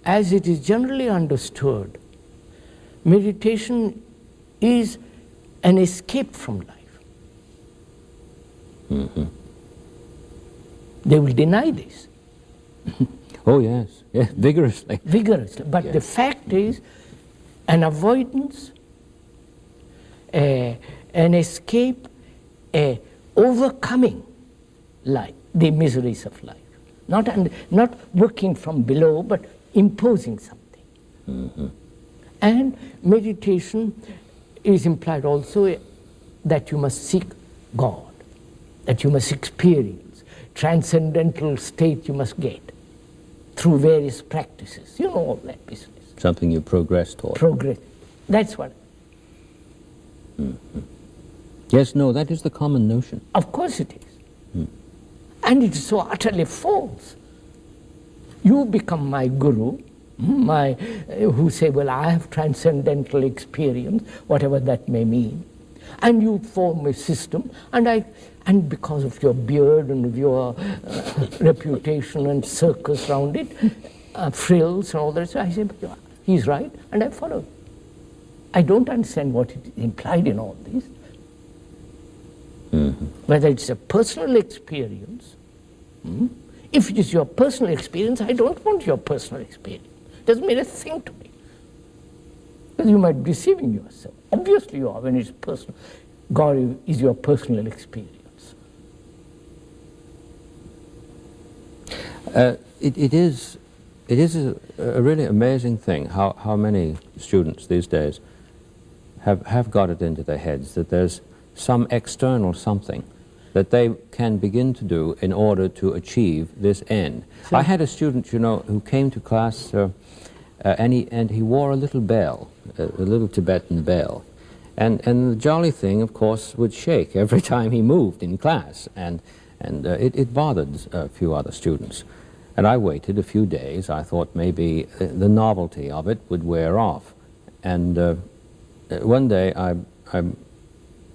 as it is generally understood, meditation is an escape from life. Mm-hmm. They will deny this. Oh yes, yes, vigorously. Vigorously. But Yes. the fact is, an avoidance, an escape, overcoming life, the miseries of life. Not working from below, but imposing something. Mm-hmm. And meditation is implied also that you must seek God, that you must experience, transcendental state you must get through various practices. You know all that business. Something you progress toward. Progress. That's what. Mm-hmm. Yes, no, that is the common notion. Of course it is. And it is so utterly false. You become my guru, who say, well, I have transcendental experience, whatever that may mean. And you form a system, and because of your beard and of your reputation and circus around it, frills and all that, so I say, he's right, and I follow. I don't understand what is implied in all this. Mm-hmm. Whether it's a personal experience. If it is your personal experience, I don't want your personal experience. It doesn't mean a thing to me. Because you might be deceiving yourself. Obviously you are when it's personal. God is your personal experience. It is a really amazing thing how many students these days have got it into their heads that there's some external something that they can begin to do in order to achieve this end. So, I had a student, you know, who came to class and he wore a little bell, a little Tibetan bell. And the jolly thing, of course, would shake every time he moved in class, and it bothered a few other students. And I waited a few days. I thought maybe the novelty of it would wear off. And one day I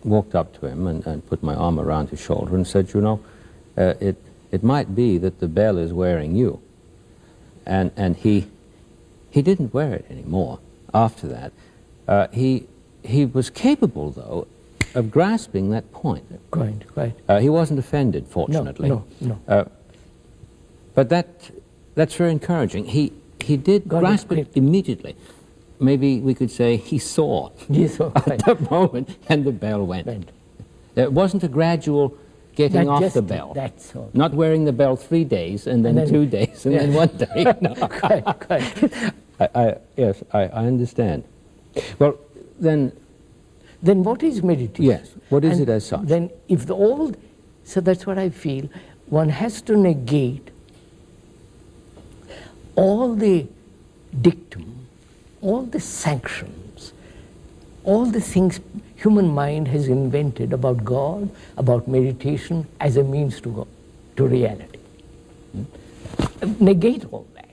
walked up to him and put my arm around his shoulder and said, you know, it might be that the bell is wearing you. And he didn't wear it anymore after that. He was capable, though, of grasping that point. Quite. He wasn't offended, fortunately. No. But that's very encouraging. He did grasp it immediately. Maybe we could say he saw at that moment, and the bell went. It wasn't a gradual getting off the bell. That's all. Not wearing the bell 3 days, and then 2 days, and then 1 day. No. Quite. Yes, I understand. Well, then what is meditation? Yes, what is it as such? Then if so that's what I feel, one has to negate all the dictum, all the sanctions, all the things human mind has invented about God, about meditation as a means to reality. Negate all that.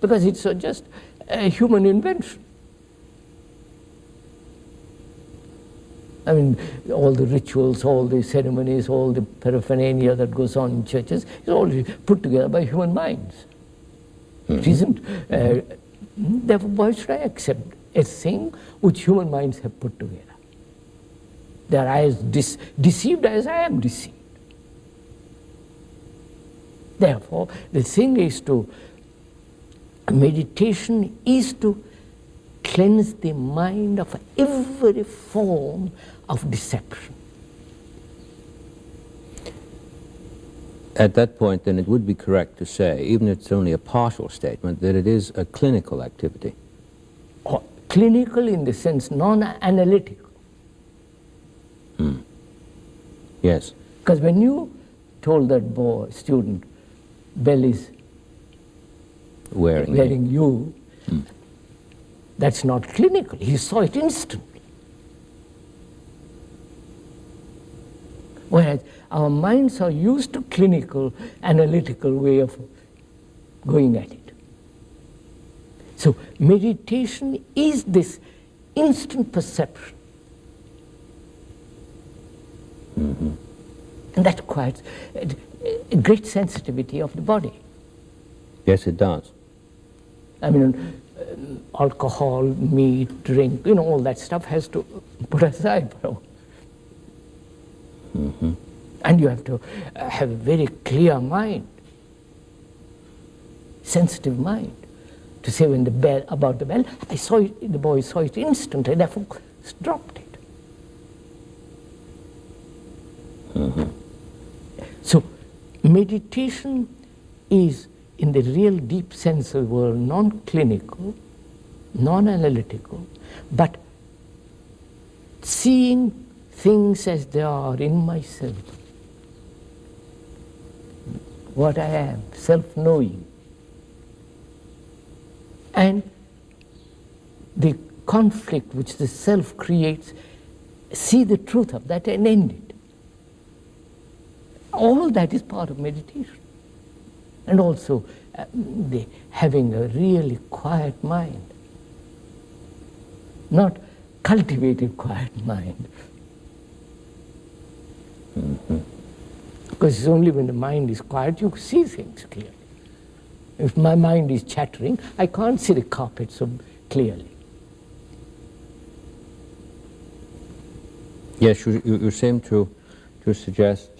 Because it's just a human invention. I mean, all the rituals, all the ceremonies, all the paraphernalia that goes on in churches is all put together by human minds. It isn't. Therefore, why should I accept a thing which human minds have put together? They are as deceived as I am deceived. Therefore, the thing is meditation is to cleanse the mind of every form of deception. At that point, then, it would be correct to say, even if it's only a partial statement, that it is a clinical activity. Or clinical in the sense non-analytical. Yes. Because when you told that student, bell is wearing you, that's not clinical. He saw it instantly. Whereas our minds are used to clinical, analytical way of going at it. So meditation is this instant perception. And that requires a great sensitivity of the body. Yes, it does. I mean, alcohol, meat, drink, all that stuff has to put aside for a while. Mm-hmm. And you have to have a very clear mind, sensitive mind, to say when the bell, about the bell, I saw it, the boy saw it instantly, therefore dropped it. Mm-hmm. So meditation is, in the real deep sense of the word, non-clinical, non-analytical, but seeing things as they are in myself. What I am, self-knowing. And the conflict which the self creates, see the truth of that and end it. All that is part of meditation. And also having a really quiet mind. Not cultivated quiet mind. Mm-hmm. Because it's only when the mind is quiet you see things clearly. If my mind is chattering, I can't see the carpet so clearly. Yes, you seem to suggest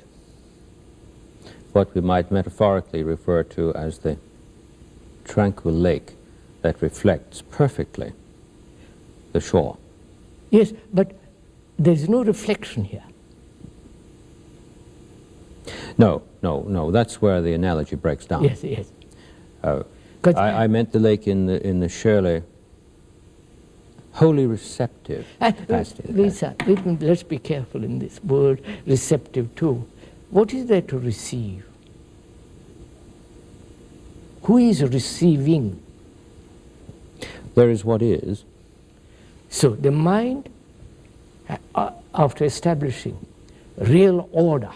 what we might metaphorically refer to as the tranquil lake that reflects perfectly the shore. Yes, but there's no reflection here. No, that's where the analogy breaks down. Yes, yes. I meant the lake in the Shirley, wholly receptive capacity. Lisa, let's be careful in this word, receptive too. What is there to receive? Who is receiving? There is what is. So the mind, after establishing real order,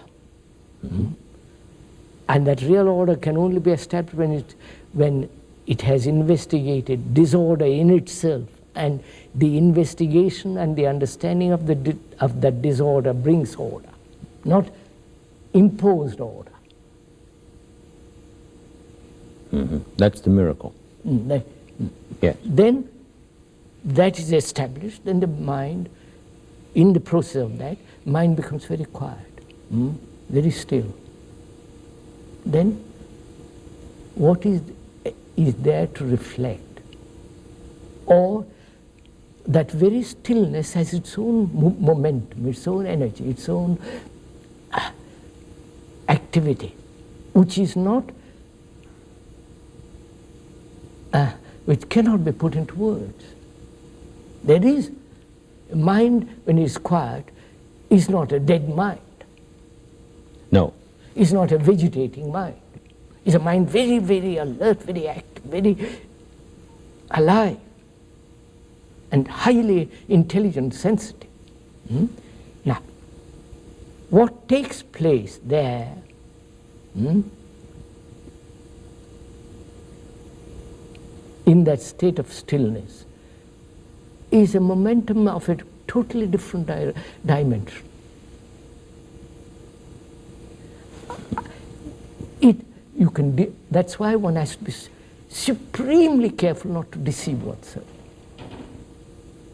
and that real order can only be established when it has investigated disorder in itself, and the investigation and the understanding of that disorder brings order, not imposed order. Mm-hmm. That's the miracle. Yes. Then that is established, then the mind, in the process of that, mind becomes very quiet, very still. Then what is there to reflect? Or that very stillness has its own momentum, its own energy, its own activity, which is not, which cannot be put into words. There is, mind when it is quiet is not a dead mind. No. It's not a vegetating mind. It's a mind very, very alert, very active, very alive, and highly intelligent, sensitive. Now, what takes place there in that state of stillness is a momentum of a totally different dimension. That's why one has to be supremely careful not to deceive oneself.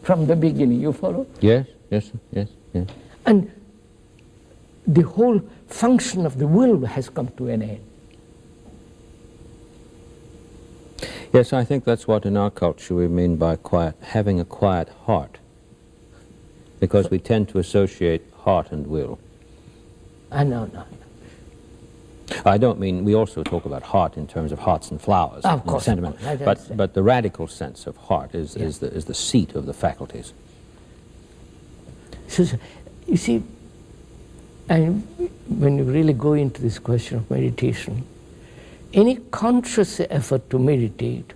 From the beginning, you follow? Yes. And the whole function of the will has come to an end. Yes, I think that's what in our culture we mean by quiet, having a quiet heart. Because we tend to associate heart and will. No. I don't mean, we also talk about heart in terms of hearts and flowers. Of course. Sentiment. But the radical sense of heart is the seat of the faculties. So, you see, and when you really go into this question of meditation, any conscious effort to meditate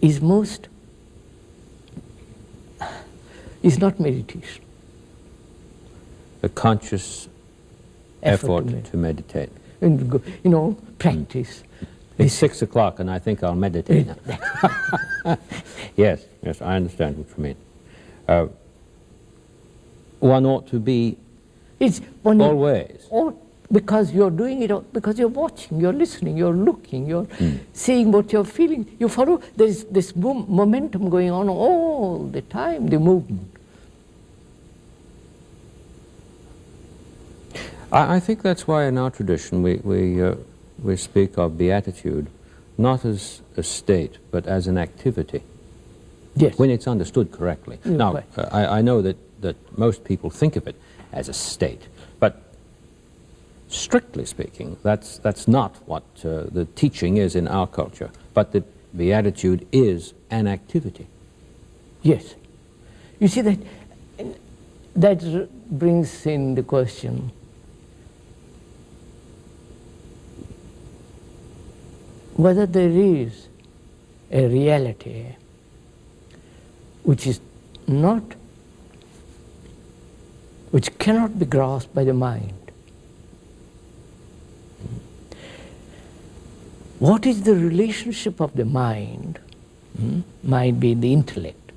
is not meditation. A conscious effort to meditate. And practice. It's 6 o'clock and I think I'll meditate now. Yes, I understand what you mean. One ought to be always. Because you're doing it, because you're watching, you're listening, you're looking, you're seeing what you're feeling. You follow, there is this momentum going on all the time, the movement. I think that's why in our tradition we speak of beatitude not as a state, but as an activity. Yes. When it's understood correctly. You're now, right. I know that most people think of it as a state, but strictly speaking, that's not what the teaching is in our culture, but the beatitude is an activity. Yes. You see, that brings in the question, whether there is a reality which is not, which cannot be grasped by the mind. What is the relationship of the mind, mind being the intellect,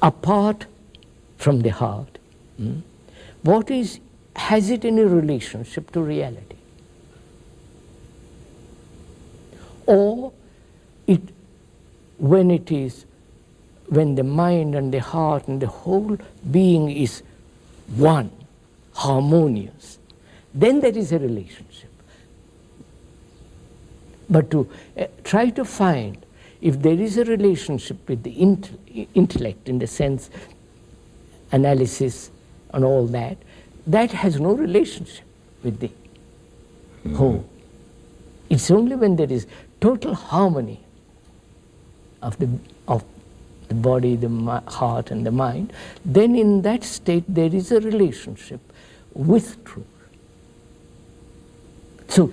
apart from the heart? What is, has it any relationship to reality? Or when the mind and the heart and the whole being is one, harmonious, then there is a relationship. But to try to find if there is a relationship with the intellect, in the sense analysis and all that, that has no relationship with the whole. It's only when there is total harmony of the body, the heart and the mind, then in that state there is a relationship with truth. So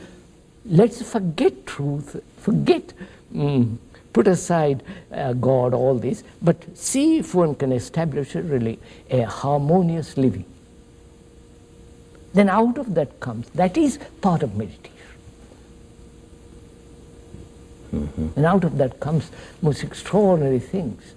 let's forget truth, put aside God, all this, but see if one can establish a harmonious living. Then out of that comes, that is part of meditation. And out of that comes most extraordinary things.